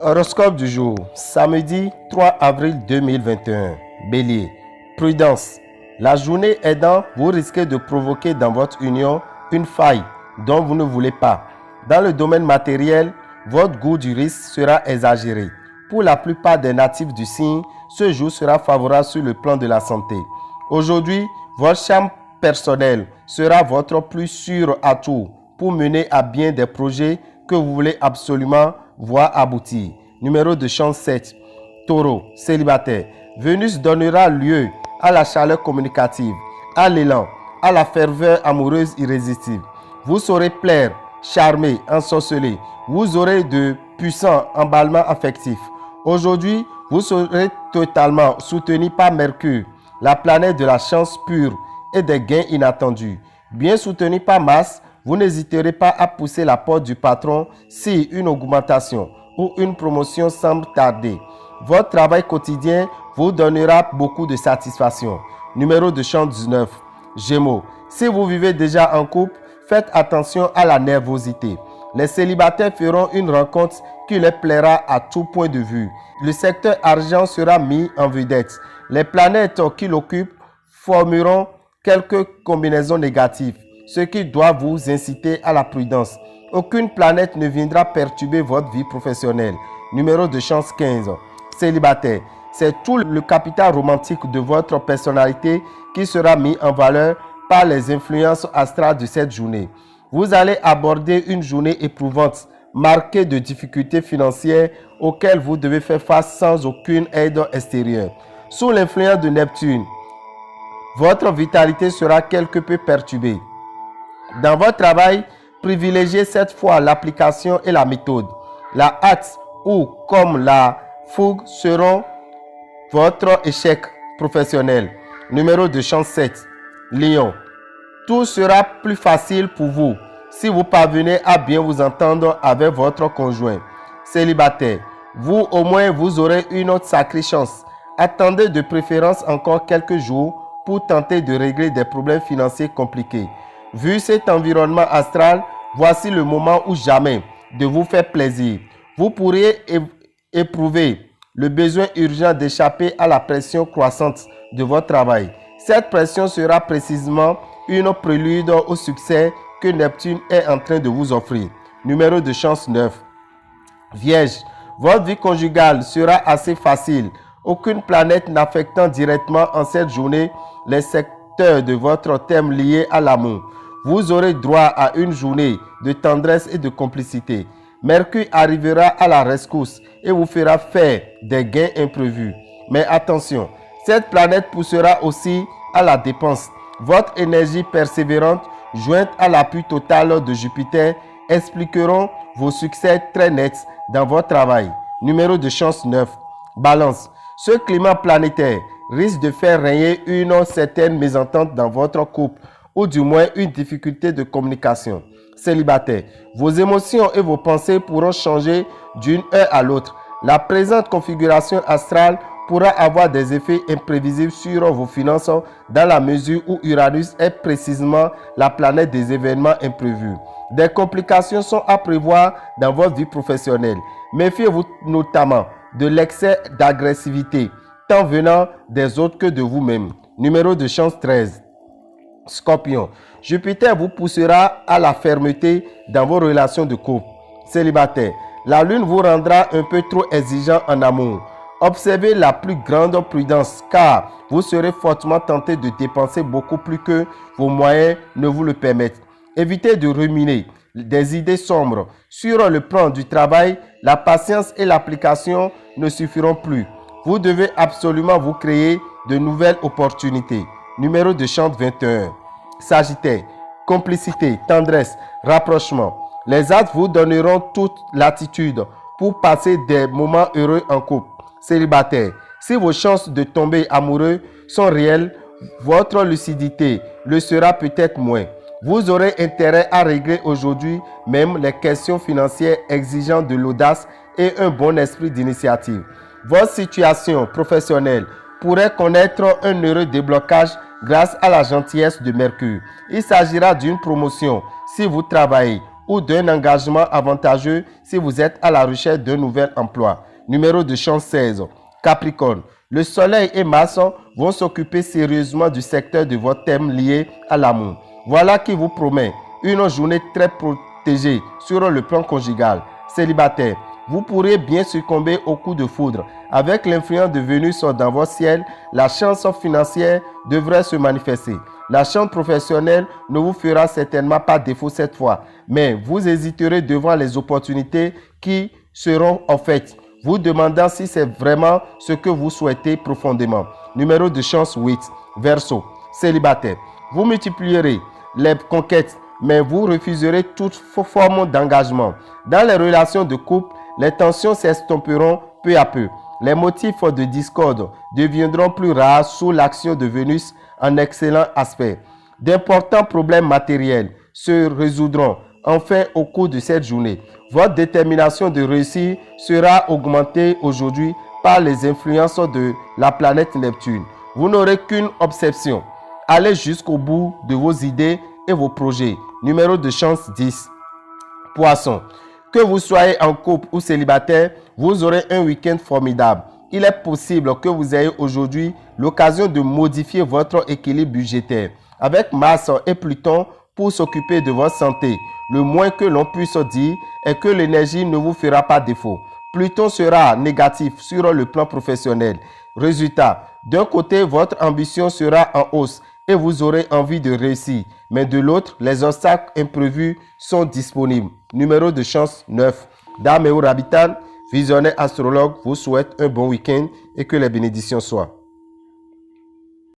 Horoscope du jour, samedi 3 avril 2021. Bélier, prudence. La journée aidant, vous risquez de provoquer dans votre union une faille dont vous ne voulez pas. Dans le domaine matériel, votre goût du risque sera exagéré. Pour la plupart des natifs du signe, ce jour sera favorable sur le plan de la santé. Aujourd'hui, votre charme personnel sera votre plus sûr atout pour mener à bien des projets que vous voulez absolument voir aboutir. Numéro de chance 7. Taureau, célibataire. Vénus donnera lieu à la chaleur communicative, à l'élan, à la ferveur amoureuse irrésistible. Vous saurez plaire, charmer, ensorceler. Vous aurez de puissants emballements affectifs. Aujourd'hui, vous serez totalement soutenu par Mercure, la planète de la chance pure et des gains inattendus. Bien soutenu par Mars, vous n'hésiterez pas à pousser la porte du patron si une augmentation ou une promotion semble tarder. Votre travail quotidien vous donnera beaucoup de satisfaction. Numéro de chance 19. Gémeaux. Si vous vivez déjà en couple, faites attention à la nervosité. Les célibataires feront une rencontre qui leur plaira à tout point de vue. Le secteur argent sera mis en vedette. Les planètes qui l'occupent formeront quelques combinaisons négatives, ce qui doit vous inciter à la prudence. Aucune planète ne viendra perturber votre vie professionnelle. Numéro de chance 15. Célibataire. C'est tout le capital romantique de votre personnalité qui sera mis en valeur par les influences astrales de cette journée. Vous allez aborder une journée éprouvante, marquée de difficultés financières auxquelles vous devez faire face sans aucune aide extérieure. Sous l'influence de Neptune, votre vitalité sera quelque peu perturbée. Dans votre travail, privilégiez cette fois l'application et la méthode. La hâte ou comme la fougue seront votre échec professionnel. Numéro de chance 7. Lion. Tout sera plus facile pour vous si vous parvenez à bien vous entendre avec votre conjoint. Célibataire. Vous au moins vous aurez une autre sacrée chance. Attendez de préférence encore quelques jours pour tenter de régler des problèmes financiers compliqués. Vu cet environnement astral, voici le moment ou jamais de vous faire plaisir. Vous pourriez éprouver le besoin urgent d'échapper à la pression croissante de votre travail. Cette pression sera précisément une prélude au succès que Neptune est en train de vous offrir. Numéro de chance 9. Vierge, votre vie conjugale sera assez facile. Aucune planète n'affectant directement en cette journée les secteurs de votre thème liés à l'amour. Vous aurez droit à une journée de tendresse et de complicité. Mercure arrivera à la rescousse et vous fera faire des gains imprévus. Mais attention, cette planète poussera aussi à la dépense. Votre énergie persévérante, jointe à l'appui total de Jupiter, expliqueront vos succès très nets dans votre travail. Numéro de chance 9. Balance. Ce climat planétaire risque de faire régner une certaine mésentente dans votre couple ou du moins une difficulté de communication. Célibataire, vos émotions et vos pensées pourront changer d'une heure à l'autre. La présente configuration astrale pourra avoir des effets imprévisibles sur vos finances dans la mesure où Uranus est précisément la planète des événements imprévus. Des complications sont à prévoir dans votre vie professionnelle. Méfiez-vous notamment de l'excès d'agressivité, tant venant des autres que de vous-même. Numéro de chance 13. Scorpion. Jupiter vous poussera à la fermeté dans vos relations de couple. Célibataire. La lune vous rendra un peu trop exigeant en amour. Observez la plus grande prudence car vous serez fortement tenté de dépenser beaucoup plus que vos moyens ne vous le permettent. Évitez de ruminer des idées sombres. Sur le plan du travail, la patience et l'application ne suffiront plus. Vous devez absolument vous créer de nouvelles opportunités. Numéro de chance 21. Sagittaire. Complicité, tendresse, rapprochement. Les astres vous donneront toute latitude pour passer des moments heureux en couple. Célibataire. Si vos chances de tomber amoureux sont réelles, votre lucidité le sera peut-être moins. Vous aurez intérêt à régler aujourd'hui même les questions financières exigeant de l'audace et un bon esprit d'initiative. Votre situation professionnelle pourrait connaître un heureux déblocage grâce à la gentillesse de Mercure. Il s'agira d'une promotion si vous travaillez ou d'un engagement avantageux si vous êtes à la recherche d'un nouvel emploi. Numéro de chance 16. Capricorne. Le Soleil et Mars vont s'occuper sérieusement du secteur de votre thème lié à l'amour. Voilà qui vous promet une journée très protégée sur le plan conjugal. Célibataire, vous pourrez bien succomber au coup de foudre. Avec l'influence de Vénus dans votre ciel, la chance financière devrait se manifester. La chance professionnelle ne vous fera certainement pas défaut cette fois, mais vous hésiterez devant les opportunités qui seront offertes, vous demandant si c'est vraiment ce que vous souhaitez profondément. Numéro de chance 8. Verseau. Célibataire. Vous multiplierez les conquêtes, mais vous refuserez toute forme d'engagement. Dans les relations de couple, les tensions s'estomperont peu à peu. Les motifs de discorde deviendront plus rares sous l'action de Vénus en excellent aspect. D'importants problèmes matériels se résoudront enfin au cours de cette journée. Votre détermination de réussir sera augmentée aujourd'hui par les influences de la planète Neptune. Vous n'aurez qu'une obsession. Allez jusqu'au bout de vos idées et vos projets. Numéro de chance 10. Poisson. Que vous soyez en couple ou célibataire, vous aurez un week-end formidable. Il est possible que vous ayez aujourd'hui l'occasion de modifier votre équilibre budgétaire. Avec Mars et Pluton pour s'occuper de votre santé, le moins que l'on puisse dire est que l'énergie ne vous fera pas défaut. Pluton sera négatif sur le plan professionnel. Résultat, d'un côté, votre ambition sera en hausse et vous aurez envie de réussir. Mais de l'autre, les obstacles imprévus sont disponibles. Numéro de chance 9. Dame et Rabitan, visionnaire astrologue, vous souhaite un bon week-end et que les bénédictions soient.